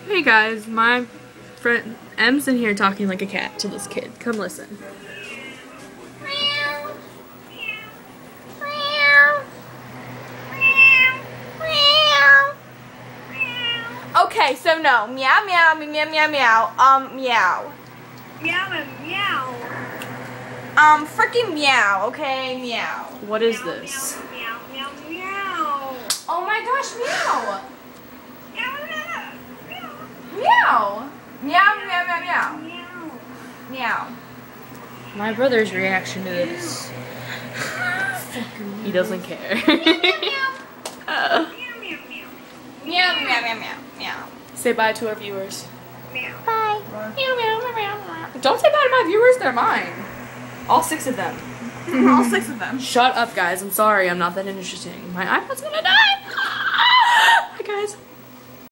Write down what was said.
Hey guys, my friend Emm's in here talking like a cat to this kid. Come listen. Meow. Meow. Meow. Meow. Okay, so no. Meow, meow, meow, meow, meow. Meow. Meow and meow. Freaking meow, okay? Meow. What is this? Meow, meow, meow. Oh my gosh, meow. Meow, meow, Meow. Meow, meow, meow, meow. meow. Meow. My brother's reaction to this. He doesn't care. Meow, meow, Meow, meow, meow. meow, meow, meow, meow, meow. Say bye to our viewers. Meow. Bye. Meow, meow, meow, meow. Don't say bye to my viewers, they're mine. All 6 of them. All 6 of them. Shut up, guys. I'm sorry, I'm not that interesting. My iPad's gonna die. Bye, guys.